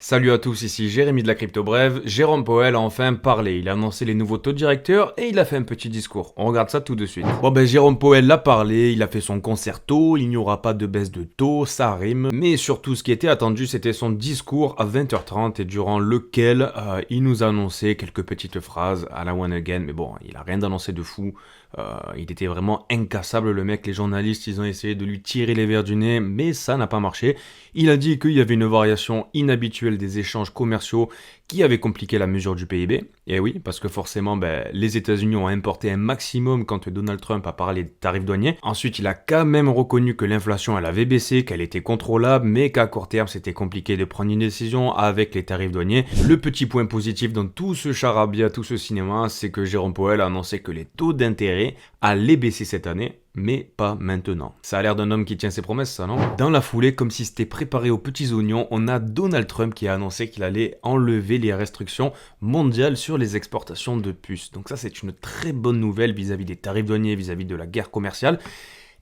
Salut à tous, ici Jérémy de la Crypto Brève. Jérôme Powell a enfin parlé, il a annoncé les nouveaux taux directeurs et il a fait un petit discours. On regarde ça tout de suite. Jérôme Powell a parlé, il a fait son concerto, il n'y aura pas de baisse de taux, ça rime. Mais surtout ce qui était attendu c'était son discours à 20h30 et durant lequel il nous a annoncé quelques petites phrases à la one again. Mais bon, il a rien d'annoncé de fou. Il était vraiment incassable le mec, les journalistes ils ont essayé de lui tirer les verres du nez mais ça n'a pas marché. Il a dit qu'il y avait une variation inhabituelle des échanges commerciaux qui avait compliqué la mesure du PIB. Et oui, parce que forcément les États-Unis ont importé un maximum quand Donald Trump a parlé des tarifs douaniers. Ensuite il a quand même reconnu que l'inflation elle avait baissé, qu'elle était contrôlable mais qu'à court terme c'était compliqué de prendre une décision avec les tarifs douaniers. Le petit point positif dans tout ce charabia, tout ce cinéma, c'est que Jérôme Powell a annoncé que les taux d'intérêt allait baisser cette année, mais pas maintenant. Ça a l'air d'un homme qui tient ses promesses, ça, non? Dans la foulée, comme si c'était préparé aux petits oignons, on a Donald Trump qui a annoncé qu'il allait enlever les restrictions mondiales sur les exportations de puces. Donc ça, c'est une très bonne nouvelle vis-à-vis des tarifs douaniers, vis-à-vis de la guerre commerciale.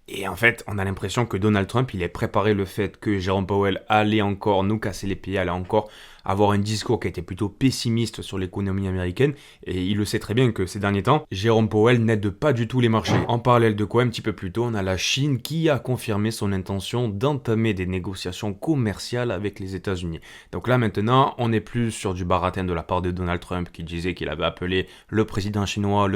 Et en fait, on a l'impression que Donald Trump, il est préparé le fait que Jérôme Powell allait encore nous casser les pieds, allait encore avoir un discours qui était plutôt pessimiste sur l'économie américaine. Et il le sait très bien que ces derniers temps, Jérôme Powell n'aide pas du tout les marchés. En parallèle de quoi, un petit peu plus tôt, on a la Chine qui a confirmé son intention d'entamer des négociations commerciales avec les États-Unis. Donc là maintenant, on n'est plus sur du baratin de la part de Donald Trump qui disait qu'il avait appelé le président chinois.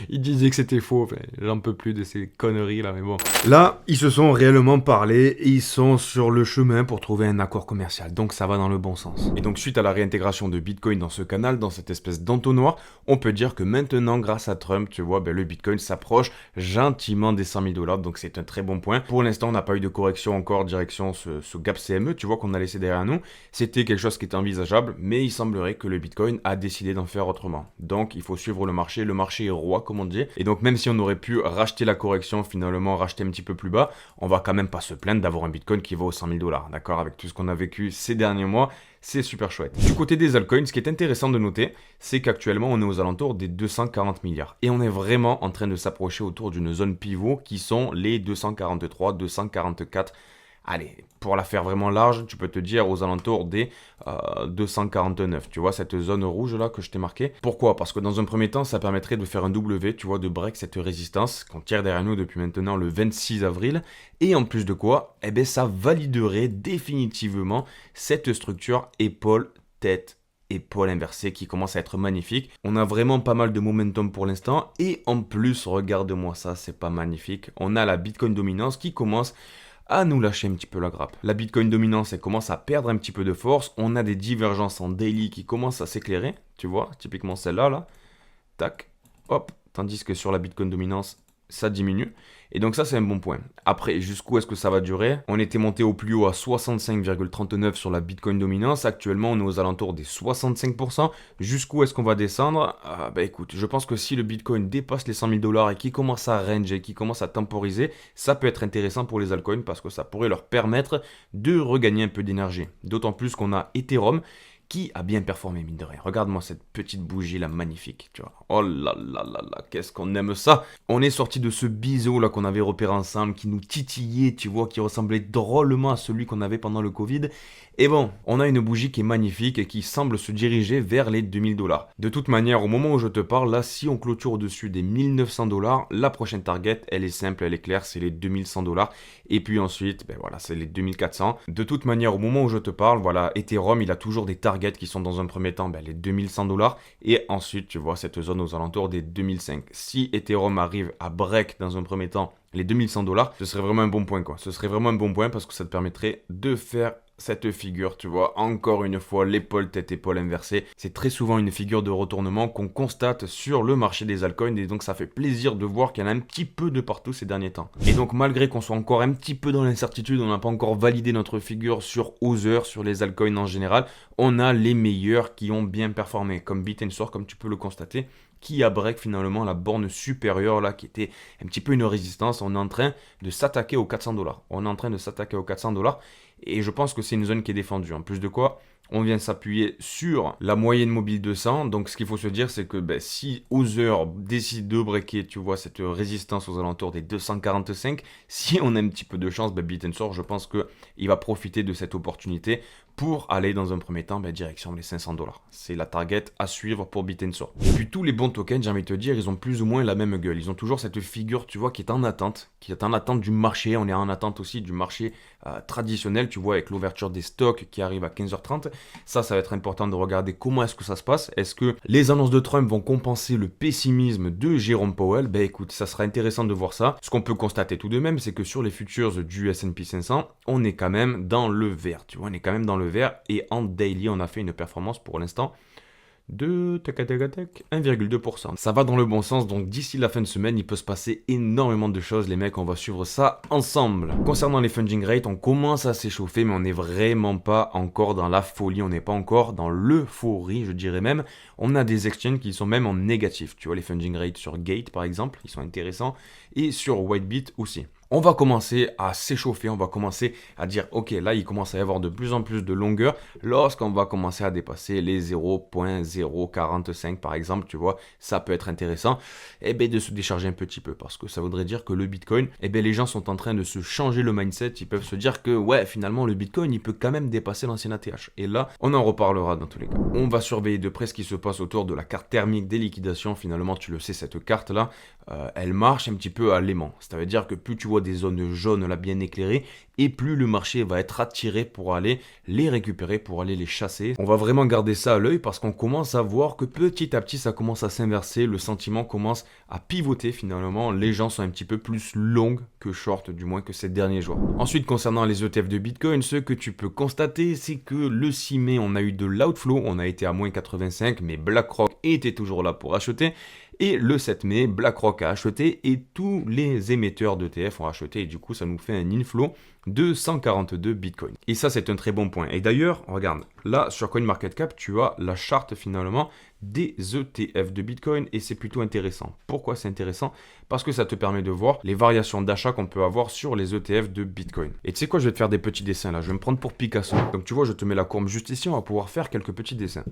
Il disait que c'était faux. Enfin, j'en peux plus de ces conneries là, mais bon. Là, ils se sont réellement parlé et ils sont sur le chemin pour trouver un accord commercial. Donc ça va dans le bon sens. Et donc suite à la réintégration de Bitcoin dans ce canal, dans cette espèce d'entonnoir, on peut dire que maintenant, grâce à Trump, tu vois, le Bitcoin s'approche gentiment des 100 000 dollars. Donc c'est un très bon point. Pour l'instant, on n'a pas eu de correction encore direction ce gap CME, tu vois, qu'on a laissé derrière nous. C'était quelque chose qui était envisageable, mais il semblerait que le Bitcoin a décidé d'en faire autrement. Donc il faut suivre le marché est roi, comme on dit. Et donc même si on aurait pu racheter la correction, finalement racheter un petit peu plus bas, on va quand même pas se plaindre d'avoir un Bitcoin qui vaut 100 000 dollars, d'accord? Avec tout ce qu'on a vécu ces derniers mois, c'est super chouette. Du côté des altcoins, ce qui est intéressant de noter, c'est qu'actuellement on est aux alentours des 240 milliards. Et on est vraiment en train de s'approcher autour d'une zone pivot qui sont les 243, 244. Allez, pour la faire vraiment large, tu peux te dire aux alentours des 249. Tu vois, cette zone rouge là que je t'ai marqué. Pourquoi? Parce que dans un premier temps, ça permettrait de faire un W, tu vois, de break cette résistance qu'on tire derrière nous depuis maintenant le 26 avril. Et en plus de quoi, ça validerait définitivement cette structure épaule-tête épaule inversée qui commence à être magnifique. On a vraiment pas mal de momentum pour l'instant. Et en plus, regarde-moi ça, c'est pas magnifique. On a la Bitcoin dominance qui commence à nous lâcher un petit peu la grappe. La Bitcoin dominance, elle commence à perdre un petit peu de force. On a des divergences en daily qui commencent à s'éclairer. Tu vois, typiquement celle-là, là. Tac, hop. Tandis que sur la Bitcoin dominance, ça diminue. Et donc ça, c'est un bon point. Après, jusqu'où est-ce que ça va durer? On était monté au plus haut à 65,39 sur la Bitcoin dominance. Actuellement, on est aux alentours des 65%. Jusqu'où est-ce qu'on va descendre? Écoute, je pense que si le Bitcoin dépasse les 100 000 dollars et qu'il commence à ranger, qu'il commence à temporiser, ça peut être intéressant pour les altcoins parce que ça pourrait leur permettre de regagner un peu d'énergie. D'autant plus qu'on a Ethereum qui a bien performé, mine de rien. Regarde-moi cette petite bougie là, magnifique, tu vois. Oh là là là là, qu'est-ce qu'on aime ça. On est sorti de ce biseau là qu'on avait repéré ensemble, qui nous titillait, tu vois, qui ressemblait drôlement à celui qu'on avait pendant le Covid. Et bon, on a une bougie qui est magnifique et qui semble se diriger vers les 2000 dollars. De toute manière, au moment où je te parle, là, si on clôture au-dessus des 1900 dollars, la prochaine target, elle est simple, elle est claire, c'est les 2100 dollars. Et puis ensuite, voilà, c'est les 2400. De toute manière, au moment où je te parle, voilà, Ethereum, il a toujours des targets qui sont dans un premier temps les 2100 dollars. Et ensuite, tu vois, cette zone aux alentours des 2005. Si Ethereum arrive à break dans un premier temps les 2100 dollars, ce serait vraiment un bon point, quoi. Ce serait vraiment un bon point parce que ça te permettrait de faire cette figure, tu vois, encore une fois, l'épaule tête épaule inversée. C'est très souvent une figure de retournement qu'on constate sur le marché des altcoins et donc ça fait plaisir de voir qu'il y en a un petit peu de partout ces derniers temps. Et donc malgré qu'on soit encore un petit peu dans l'incertitude, on n'a pas encore validé notre figure sur Other, sur les altcoins en général, on a les meilleurs qui ont bien performé, comme BitTensor, comme tu peux le constater, qui a break finalement la borne supérieure là qui était un petit peu une résistance. On est en train de s'attaquer aux 400 dollars. On est en train de s'attaquer aux 400 dollars et je pense que c'est une zone qui est défendue. En plus de quoi, on vient s'appuyer sur la moyenne mobile 200. Donc ce qu'il faut se dire, c'est que si Other décide de breaker, tu vois, cette résistance aux alentours des 245, si on a un petit peu de chance, Bit&Sword, je pense qu'il va profiter de cette opportunité pour aller dans un premier temps direction les 500 $. C'est la target à suivre pour Bit&Sword. Et puis tous les bons tokens, j'ai envie de te dire, ils ont plus ou moins la même gueule. Ils ont toujours cette figure, tu vois, qui est en attente du marché. On est en attente aussi du marché traditionnel, tu vois, avec l'ouverture des stocks qui arrive à 15h30. Ça va être important de regarder comment est-ce que ça se passe. Est-ce que les annonces de Trump vont compenser le pessimisme de Jérôme Powell? Écoute, ça sera intéressant de voir ça. Ce qu'on peut constater tout de même, c'est que sur les futures du S&P 500, on est quand même dans le vert. Tu vois, on est quand même dans le vert. Et en daily, on a fait une performance pour l'instant de 1,2%. Ça va dans le bon sens, donc d'ici la fin de semaine, il peut se passer énormément de choses, les mecs, on va suivre ça ensemble. Concernant les funding rates, on commence à s'échauffer, mais on n'est vraiment pas encore dans la folie, on n'est pas encore dans l'euphorie, je dirais même. On a des exchanges qui sont même en négatif, tu vois, les funding rates sur Gate par exemple, ils sont intéressants, et sur Whitebit aussi. On va commencer à s'échauffer, on va commencer à dire ok, là il commence à y avoir de plus en plus de longueur lorsqu'on va commencer à dépasser les 0.045 par exemple, tu vois, ça peut être intéressant de se décharger un petit peu parce que ça voudrait dire que le Bitcoin, les gens sont en train de se changer le mindset, ils peuvent se dire que ouais, finalement le Bitcoin il peut quand même dépasser l'ancien ATH et là on en reparlera dans tous les cas. On va surveiller de près ce qui se passe autour de la carte thermique des liquidations, finalement tu le sais, cette carte là, elle marche un petit peu à l'aimant, ça veut dire que plus tu vois des zones jaunes là bien éclairées et plus le marché va être attiré pour aller les récupérer, pour aller les chasser. On va vraiment garder ça à l'œil parce qu'on commence à voir que petit à petit ça commence à s'inverser, le sentiment commence à pivoter finalement, les gens sont un petit peu plus longs que short du moins que ces derniers jours. Ensuite concernant les ETF de Bitcoin, ce que tu peux constater c'est que le 6 mai on a eu de l'outflow, on a été à moins 85 mais BlackRock était toujours là pour acheter. Et le 7 mai, BlackRock a acheté et tous les émetteurs d'ETF ont acheté et du coup ça nous fait un inflow de 142 Bitcoin. Et ça c'est un très bon point. Et d'ailleurs, regarde, là sur CoinMarketCap, tu as la charte finalement des ETF de Bitcoin et c'est plutôt intéressant. Pourquoi c'est intéressant? Parce que ça te permet de voir les variations d'achat qu'on peut avoir sur les ETF de Bitcoin. Et tu sais quoi, je vais te faire des petits dessins là, je vais me prendre pour Picasso. Donc tu vois, je te mets la courbe juste ici, on va pouvoir faire quelques petits dessins.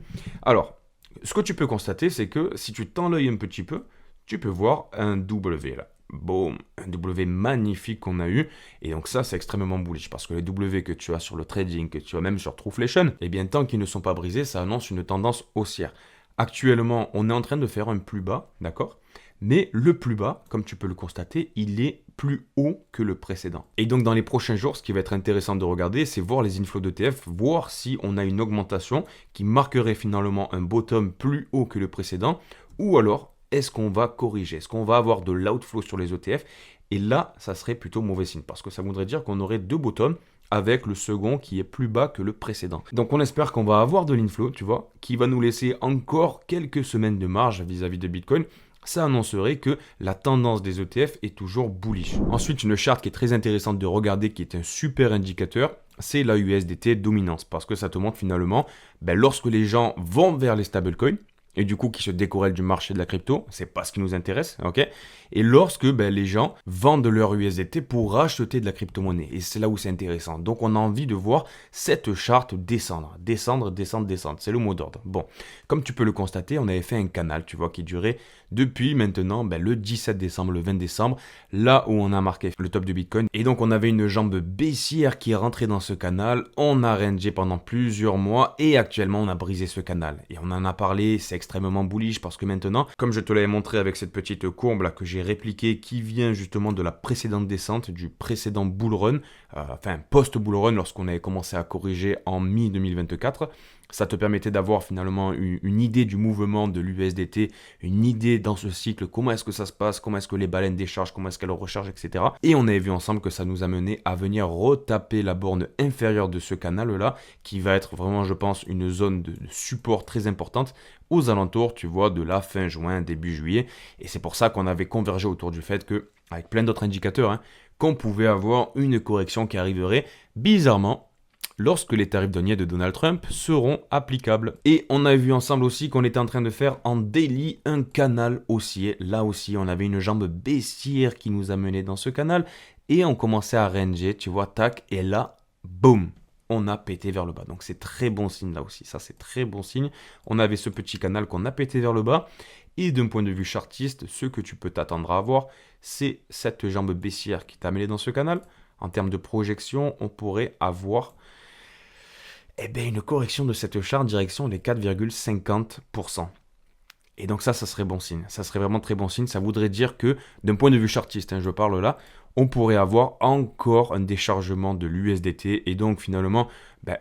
Alors, ce que tu peux constater, c'est que si tu tends l'œil un petit peu, tu peux voir un W là. Boum, un W magnifique qu'on a eu. Et donc ça, c'est extrêmement bullish parce que les W que tu as sur le trading, que tu as même sur Trueflation, tant qu'ils ne sont pas brisés, ça annonce une tendance haussière. Actuellement, on est en train de faire un plus bas, d'accord? Mais le plus bas, comme tu peux le constater, il est plus haut que le précédent. Et donc dans les prochains jours, ce qui va être intéressant de regarder, c'est voir les inflows d'ETF, voir si on a une augmentation qui marquerait finalement un bottom plus haut que le précédent, ou alors est-ce qu'on va corriger, est-ce qu'on va avoir de l'outflow sur les ETF, et là, ça serait plutôt mauvais signe, parce que ça voudrait dire qu'on aurait deux bottoms, avec le second qui est plus bas que le précédent. Donc on espère qu'on va avoir de l'inflow, tu vois, qui va nous laisser encore quelques semaines de marge vis-à-vis de Bitcoin. Ça annoncerait que la tendance des ETF est toujours bullish. Ensuite, une charte qui est très intéressante de regarder, qui est un super indicateur, c'est la USDT dominance, parce que ça te montre finalement, lorsque les gens vont vers les stablecoins, et du coup qui se décorrèlent du marché de la crypto, c'est pas ce qui nous intéresse, ok? Et lorsque les gens vendent leur USDT pour acheter de la crypto-monnaie, et c'est là où c'est intéressant. Donc on a envie de voir cette charte descendre, c'est le mot d'ordre. Bon, comme tu peux le constater, on avait fait un canal, tu vois, qui durait depuis maintenant le 17 décembre, le 20 décembre, là où on a marqué le top de Bitcoin. Et donc on avait une jambe baissière qui est rentrée dans ce canal, on a rangé pendant plusieurs mois, et actuellement on a brisé ce canal. Et on en a parlé, c'est extrêmement bullish parce que maintenant, comme je te l'avais montré avec cette petite courbe là que j'ai répliquée qui vient justement de la précédente descente, du précédent bull run, post-bull run lorsqu'on avait commencé à corriger en mi-2024, ça te permettait d'avoir finalement une idée du mouvement de l'USDT, une idée dans ce cycle, comment est-ce que ça se passe, comment est-ce que les baleines déchargent, comment est-ce qu'elles rechargent, etc. Et on avait vu ensemble que ça nous a mené à venir retaper la borne inférieure de ce canal-là, qui va être vraiment, je pense, une zone de support très importante aux alentours, tu vois, de la fin juin, début juillet. Et c'est pour ça qu'on avait convergé autour du fait que, avec plein d'autres indicateurs, qu'on pouvait avoir une correction qui arriverait bizarrement lorsque les tarifs douaniers de Donald Trump seront applicables. Et on a vu ensemble aussi qu'on était en train de faire en daily un canal haussier. Là aussi, on avait une jambe baissière qui nous a mené dans ce canal et on commençait à ranger, tu vois, tac, et là, boum, on a pété vers le bas. Donc c'est très bon signe là aussi. Ça, c'est très bon signe. On avait ce petit canal qu'on a pété vers le bas. Et d'un point de vue chartiste, ce que tu peux t'attendre à avoir, c'est cette jambe baissière qui t'a amené dans ce canal. En termes de projection, on pourrait avoir une correction de cette charte direction les 4,50%. Et donc ça serait bon signe. Ça serait vraiment très bon signe. Ça voudrait dire que, d'un point de vue chartiste, je parle là, on pourrait avoir encore un déchargement de l'USDT et donc finalement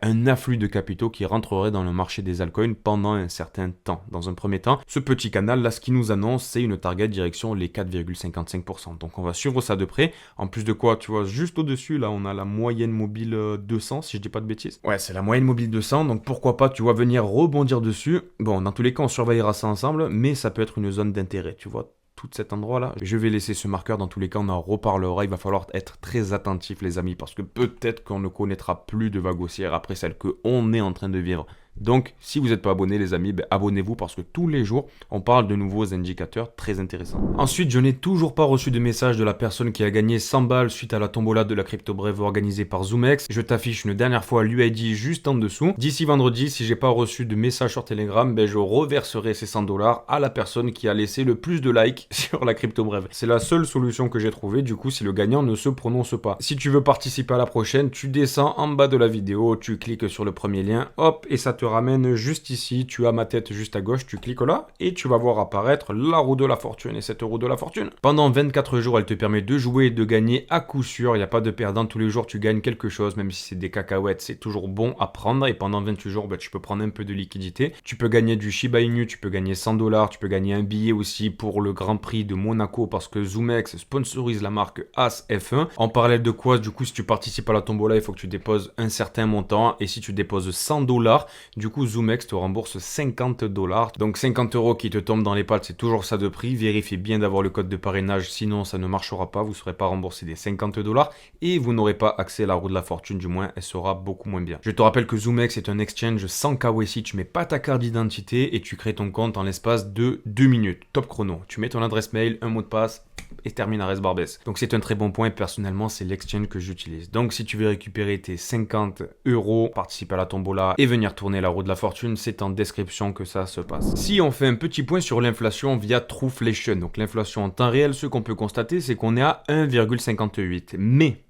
un afflux de capitaux qui rentrerait dans le marché des altcoins pendant un certain temps. Dans un premier temps, ce petit canal là, ce qui nous annonce, c'est une target direction les 4,55%. Donc on va suivre ça de près. En plus de quoi, tu vois, juste au-dessus là, on a la moyenne mobile 200, si je dis pas de bêtises. Ouais, c'est la moyenne mobile 200, donc pourquoi pas, tu vois, venir rebondir dessus. Bon, dans tous les cas, on surveillera ça ensemble, mais ça peut être une zone d'intérêt, tu vois. Tout cet endroit-là. Je vais laisser ce marqueur, dans tous les cas, on en reparlera. Il va falloir être très attentif, les amis, parce que peut-être qu'on ne connaîtra plus de vagues haussières après celle qu'on est en train de vivre. Donc, si vous n'êtes pas abonné, les amis, abonnez-vous parce que tous les jours, on parle de nouveaux indicateurs très intéressants. Ensuite, je n'ai toujours pas reçu de message de la personne qui a gagné 100 balles suite à la tombola de la CryptoBreve organisée par ZoomX. Je t'affiche une dernière fois l'UID juste en dessous. D'ici vendredi, si j'ai pas reçu de message sur Telegram, je reverserai ces 100 dollars à la personne qui a laissé le plus de likes sur la CryptoBreve. C'est la seule solution que j'ai trouvée, du coup, si le gagnant ne se prononce pas. Si tu veux participer à la prochaine, tu descends en bas de la vidéo, tu cliques sur le premier lien, hop, et ça te ramène juste ici, tu as ma tête juste à gauche, tu cliques là, et tu vas voir apparaître la roue de la fortune. Et cette roue de la fortune, pendant 24 jours, elle te permet de jouer et de gagner à coup sûr. Il n'y a pas de perdant, tous les jours tu gagnes quelque chose, même si c'est des cacahuètes, c'est toujours bon à prendre. Et pendant 28 jours, tu peux prendre un peu de liquidité. Tu peux gagner du Shiba Inu, tu peux gagner 100 dollars, tu peux gagner un billet aussi pour le Grand Prix de Monaco, parce que ZoomX sponsorise la marque As F1. En parallèle de quoi, du coup, si tu participes à la tombola, il faut que tu déposes un certain montant. Et si tu déposes 100 dollars, du coup, ZoomX te rembourse 50 dollars. Donc 50 euros qui te tombent dans les pattes, c'est toujours ça de prix. Vérifiez bien d'avoir le code de parrainage, sinon ça ne marchera pas. Vous ne serez pas remboursé des 50 dollars et vous n'aurez pas accès à la roue de la fortune, du moins elle sera beaucoup moins bien. Je te rappelle que ZoomX est un exchange sans KYC. Tu mets pas ta carte d'identité et tu crées ton compte en l'espace de 2 minutes. Top chrono. Tu mets ton adresse mail, un mot de passe et termine à Barbès. Donc c'est un très bon point. Personnellement, c'est l'exchange que j'utilise. Donc si tu veux récupérer tes 50 euros, participer à la tombola et venir tourner la roue de la fortune, c'est en description que ça se passe. Si on fait un petit point sur l'inflation via Trueflation, donc l'inflation en temps réel, ce qu'on peut constater, c'est qu'on est à 1,58. Mais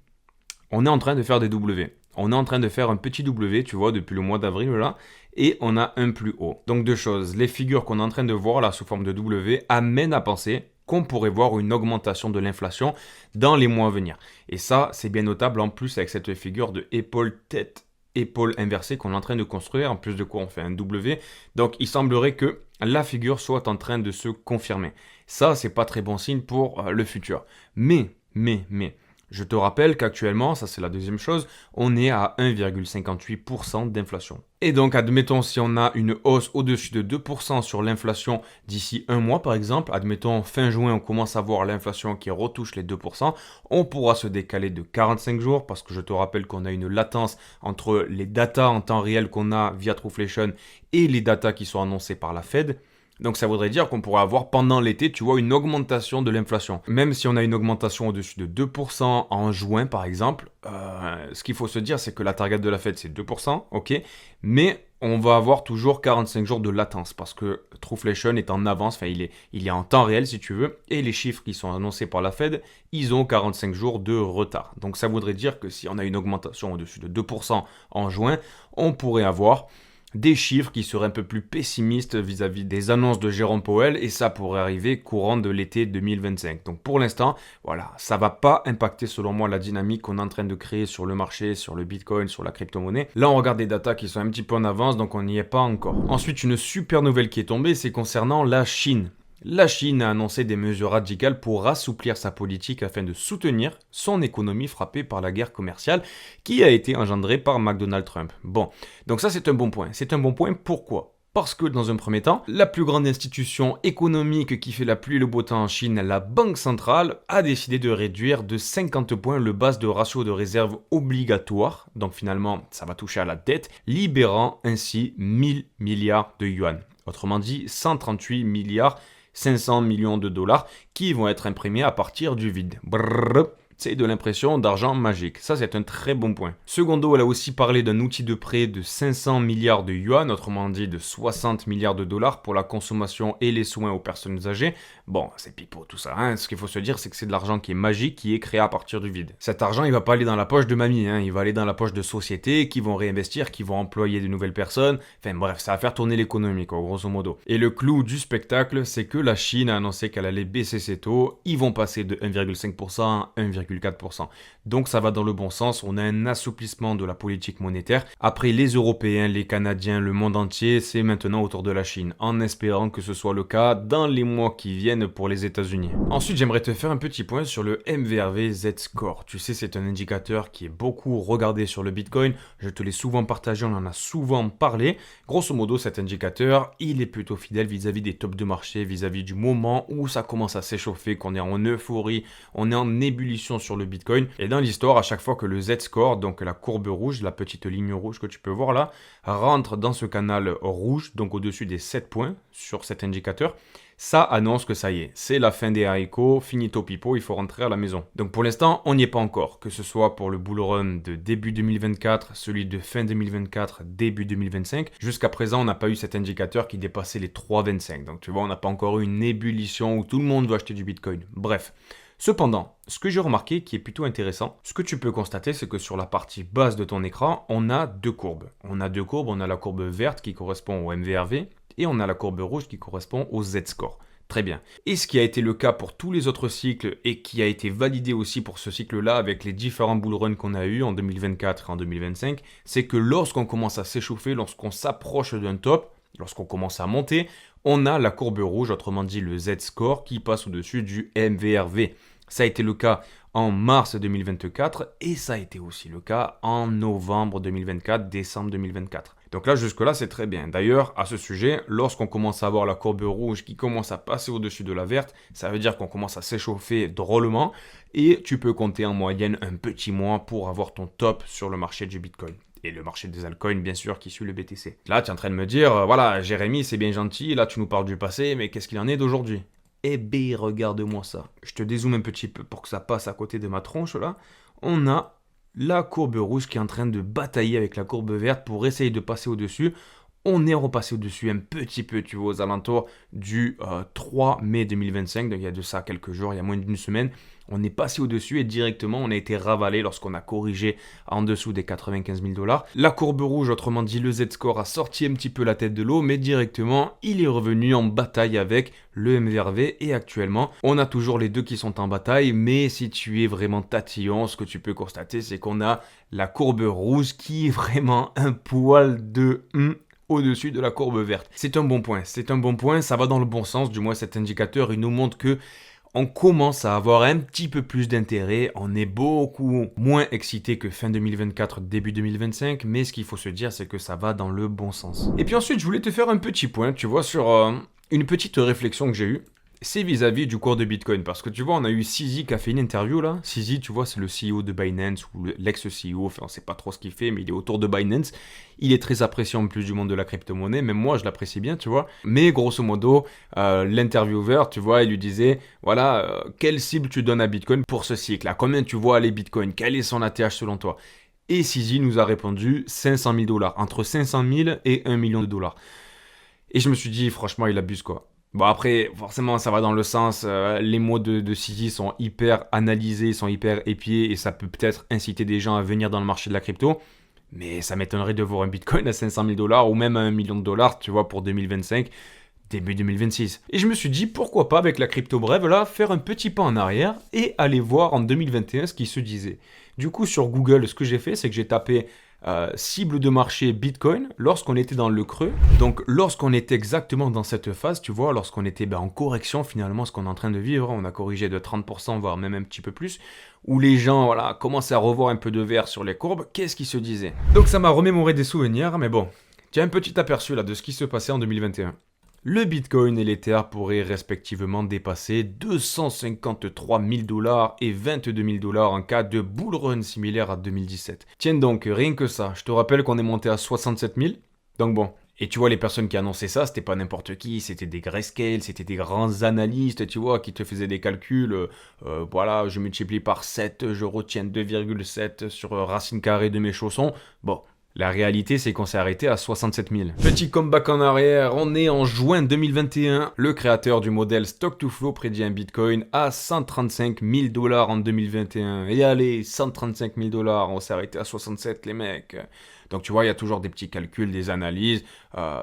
on est en train de faire des W. On est en train de faire un petit W, tu vois, depuis le mois d'avril là, et on a un plus haut. Donc deux choses, les figures qu'on est en train de voir là sous forme de W amènent à penser qu'on pourrait voir une augmentation de l'inflation dans les mois à venir. Et ça, c'est bien notable en plus avec cette figure de épaule-tête, épaule inversée qu'on est en train de construire, en plus de quoi on fait un W. Donc il semblerait que la figure soit en train de se confirmer. Ça, c'est pas très bon signe pour le futur. Mais, je te rappelle qu'actuellement, ça c'est la deuxième chose, on est à 1,58% d'inflation. Et donc, admettons, si on a une hausse au-dessus de 2% sur l'inflation d'ici un mois par exemple, admettons fin juin, on commence à voir l'inflation qui retouche les 2%, on pourra se décaler de 45 jours parce que je te rappelle qu'on a une latence entre les datas en temps réel qu'on a via Trueflation et les datas qui sont annoncées par la Fed. Donc ça voudrait dire qu'on pourrait avoir pendant l'été, tu vois, une augmentation de l'inflation. Même si on a une augmentation au-dessus de 2% en juin, par exemple, ce qu'il faut se dire, c'est que la target de la Fed, c'est 2%, ok, mais on va avoir toujours 45 jours de latence parce que Trueflation est en avance, enfin il est en temps réel si tu veux, et les chiffres qui sont annoncés par la Fed, ils ont 45 jours de retard. Donc ça voudrait dire que si on a une augmentation au-dessus de 2% en juin, on pourrait avoir des chiffres qui seraient un peu plus pessimistes vis-à-vis des annonces de Jérôme Powell et ça pourrait arriver courant de l'été 2025. Donc pour l'instant, voilà, ça va pas impacter selon moi la dynamique qu'on est en train de créer sur le marché, sur le Bitcoin, sur la crypto-monnaie. Là, on regarde des datas qui sont un petit peu en avance, donc on n'y est pas encore. Ensuite, une super nouvelle qui est tombée, c'est concernant la Chine. La Chine a annoncé des mesures radicales pour assouplir sa politique afin de soutenir son économie frappée par la guerre commerciale qui a été engendrée par Donald Trump. Bon, donc ça c'est un bon point. C'est un bon point, pourquoi ? Parce que dans un premier temps, la plus grande institution économique qui fait la pluie et le beau temps en Chine, la Banque centrale, a décidé de réduire de 50 points le base de ratio de réserve obligatoire. Donc finalement, ça va toucher à la dette, libérant ainsi 1000 milliards de yuan. Autrement dit, 138 milliards 500 millions de dollars qui vont être imprimés à partir du vide. Brrr. C'est de l'impression d'argent magique. Ça, c'est un très bon point. Secondo, elle a aussi parlé d'un outil de prêt de 500 milliards de yuan, autrement dit de 60 milliards de dollars pour la consommation et les soins aux personnes âgées. Bon, c'est pipeau tout ça. Hein. Ce qu'il faut se dire, c'est que c'est de l'argent qui est magique, qui est créé à partir du vide. Cet argent, il va pas aller dans la poche de mamie. Hein. Il va aller dans la poche de sociétés qui vont réinvestir, qui vont employer de nouvelles personnes. Enfin bref, ça va faire tourner l'économie, quoi, grosso modo. Et le clou du spectacle, c'est que la Chine a annoncé qu'elle allait baisser ses taux. Ils vont passer de 1,5% à 1,4%. Donc ça va dans le bon sens, on a un assouplissement de la politique monétaire. Après les Européens, les Canadiens, le monde entier, c'est maintenant autour de la Chine, en espérant que ce soit le cas dans les mois qui viennent pour les États-Unis. Ensuite, j'aimerais te faire un petit point sur le MVRV Z-Score. Tu sais, c'est un indicateur qui est beaucoup regardé sur le Bitcoin. Je te l'ai souvent partagé, on en a souvent parlé. Grosso modo, cet indicateur, il est plutôt fidèle vis-à-vis des tops de marché, vis-à-vis du moment où ça commence à s'échauffer, qu'on est en euphorie, on est en ébullition sur le Bitcoin. Et dans l'histoire, à chaque fois que le Z-Score, donc la courbe rouge, la petite ligne rouge que tu peux voir là, rentre dans ce canal rouge, donc au-dessus des 7 points sur cet indicateur, ça annonce que ça y est, c'est la fin des haricots, finito pipo, il faut rentrer à la maison. Donc pour l'instant, on n'y est pas encore, que ce soit pour le bull run de début 2024, celui de fin 2024, début 2025. Jusqu'à présent, on n'a pas eu cet indicateur qui dépassait les 3,25. Donc tu vois, on n'a pas encore eu une ébullition où tout le monde veut acheter du Bitcoin. Bref. Cependant, ce que j'ai remarqué qui est plutôt intéressant, ce que tu peux constater, c'est que sur la partie basse de ton écran, on a deux courbes. On a la courbe verte qui correspond au MVRV et on a la courbe rouge qui correspond au Z-Score. Très bien. Et ce qui a été le cas pour tous les autres cycles et qui a été validé aussi pour ce cycle-là avec les différents bull runs qu'on a eu en 2024 et en 2025, c'est que lorsqu'on commence à s'échauffer, lorsqu'on s'approche d'un top, lorsqu'on commence à monter, on a la courbe rouge, autrement dit le Z-Score, qui passe au-dessus du MVRV. Ça a été le cas en mars 2024 et ça a été aussi le cas en novembre 2024, décembre 2024. Donc là, jusque-là, c'est très bien. D'ailleurs, à ce sujet, lorsqu'on commence à avoir la courbe rouge qui commence à passer au-dessus de la verte, ça veut dire qu'on commence à s'échauffer drôlement et tu peux compter en moyenne un petit mois pour avoir ton top sur le marché du Bitcoin. Et le marché des altcoins, bien sûr, qui suit le BTC. Là, tu es en train de me dire, voilà, Jérémy, c'est bien gentil, là, tu nous parles du passé, mais qu'est-ce qu'il en est d'aujourd'hui? Eh bien, regarde-moi ça. Je te dézoome un petit peu pour que ça passe à côté de ma tronche, là. On a la courbe rouge qui est en train de batailler avec la courbe verte pour essayer de passer au-dessus. On est repassé au-dessus un petit peu, tu vois, aux alentours du 3 mai 2025, donc il y a de ça quelques jours, il y a moins d'une semaine. On est passé au-dessus et directement, on a été ravalé lorsqu'on a corrigé en dessous des 95 000 $. La courbe rouge, autrement dit le Z-Score, a sorti un petit peu la tête de l'eau, mais directement, il est revenu en bataille avec le MVRV. Et actuellement, on a toujours les deux qui sont en bataille, mais si tu es vraiment tatillon, ce que tu peux constater, c'est qu'on a la courbe rouge qui est vraiment un poil de au-dessus de la courbe verte. C'est un bon point, ça va dans le bon sens, du moins cet indicateur, il nous montre que on commence à avoir un petit peu plus d'intérêt, on est beaucoup moins excité que fin 2024, début 2025, mais ce qu'il faut se dire, c'est que ça va dans le bon sens. Et puis ensuite, je voulais te faire un petit point, tu vois, sur une petite réflexion que j'ai eue. C'est vis-à-vis du cours de Bitcoin, parce que tu vois, on a eu CZ qui a fait une interview là. CZ, tu vois, c'est le CEO de Binance, ou l'ex-CEO, enfin on sait pas trop ce qu'il fait, mais il est autour de Binance. Il est très apprécié en plus du monde de la crypto-monnaie, même moi je l'apprécie bien, tu vois. Mais grosso modo, l'intervieweur, tu vois, il lui disait, voilà, quelle cible tu donnes à Bitcoin pour ce cycle? À combien tu vois aller Bitcoin? Quel est son ATH selon toi? Et CZ nous a répondu 500 000 $, entre 500 000 et 1 million de dollars. Et je me suis dit, franchement, il abuse quoi. Bon après, forcément, ça va dans le sens, les mots de CZ sont hyper analysés, sont hyper épiés et ça peut peut-être inciter des gens à venir dans le marché de la crypto. Mais ça m'étonnerait de voir un Bitcoin à 500 000 $ ou même à 1 million de dollars, tu vois, pour 2025, début 2026. Et je me suis dit, pourquoi pas avec la crypto brève là, faire un petit pas en arrière et aller voir en 2021 ce qui se disait. Du coup, sur Google, ce que j'ai fait, c'est que j'ai tapé cible de marché Bitcoin lorsqu'on était dans le creux. Donc lorsqu'on était exactement dans cette phase, tu vois, lorsqu'on était en correction finalement, ce qu'on est en train de vivre, on a corrigé de 30%, voire même un petit peu plus, où les gens voilà, commençaient à revoir un peu de vert sur les courbes, qu'est-ce qui se disait? Donc ça m'a remémoré des souvenirs, mais bon, tu as un petit aperçu là de ce qui se passait en 2021. Le Bitcoin et l'Ether pourraient respectivement dépasser 253 000 $ et 22 000 $ en cas de bull run similaire à 2017. Tiens donc, rien que ça, je te rappelle qu'on est monté à 67 000. Donc bon, Et tu vois, les personnes qui annonçaient ça, c'était pas n'importe qui, c'était des grayscale, c'était des grands analystes, tu vois, qui te faisaient des calculs. Voilà, je multiplie par 7, je retiens 2,7 sur racine carrée de mes chaussons. Bon. La réalité, c'est qu'on s'est arrêté à 67 000. Petit comeback en arrière, on est en juin 2021. Le créateur du modèle Stock to Flow prédit un Bitcoin à 135 000 dollars en 2021. Et allez, 135 000 dollars, on s'est arrêté à 67 les mecs. Donc tu vois, il y a toujours des petits calculs, des analyses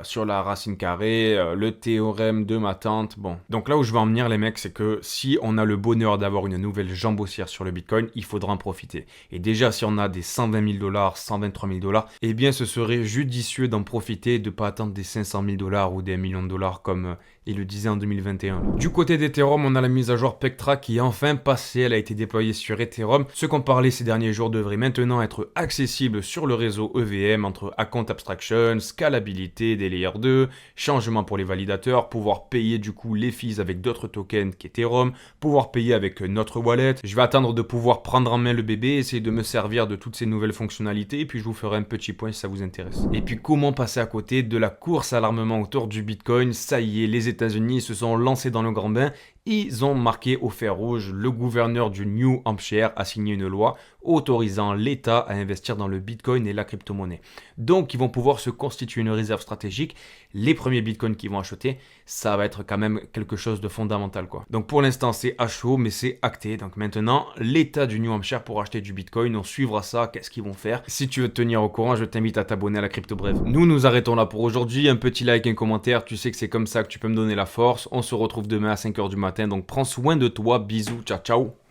sur la racine carrée, le théorème de ma tante. Bon, donc là où je veux en venir les mecs, c'est que si on a le bonheur d'avoir une nouvelle jambe haussière sur le Bitcoin, il faudra en profiter. Et déjà, si on a des 120 000 dollars, 123 000 dollars, eh bien ce serait judicieux d'en profiter et de ne pas attendre des 500 000 dollars ou des 1 million de dollars comme il le disait en 2021. Du côté d'Ethereum, on a la mise à jour Pectra qui est enfin passée, elle a été déployée sur Ethereum. Ce qu'on parlait ces derniers jours devrait maintenant être accessible sur le réseau EVM entre Account Abstraction, scalabilité des Layer 2, changement pour les validateurs, pouvoir payer du coup les fees avec d'autres tokens qu'Ethereum, pouvoir payer avec notre wallet. Je vais attendre de pouvoir prendre en main le bébé, essayer de me servir de toutes ces nouvelles fonctionnalités et puis je vous ferai un petit point si ça vous intéresse. Et puis comment passer à côté de la course à l'armement autour du Bitcoin? Ça y est, les États-Unis se sont lancés dans le grand bain. Ils ont marqué au fer rouge. Le gouverneur du New Hampshire a signé une loi autorisant l'État à investir dans le Bitcoin et la crypto-monnaie. Donc, ils vont pouvoir se constituer une réserve stratégique. Les premiers Bitcoins qu'ils vont acheter, ça va être quand même quelque chose de fondamental, quoi. Donc, pour l'instant, c'est à chaud, mais c'est acté. Donc, maintenant, l'État du New Hampshire pour acheter du Bitcoin, on suivra ça. Qu'est-ce qu'ils vont faire? Si tu veux te tenir au courant, je t'invite à t'abonner à la Crypto Brève. Nous arrêtons là pour aujourd'hui. Un petit like, un commentaire. Tu sais que c'est comme ça que tu peux me donner la force. On se retrouve demain à 5h du matin. Donc, prends soin de toi. Bisous. Ciao, ciao.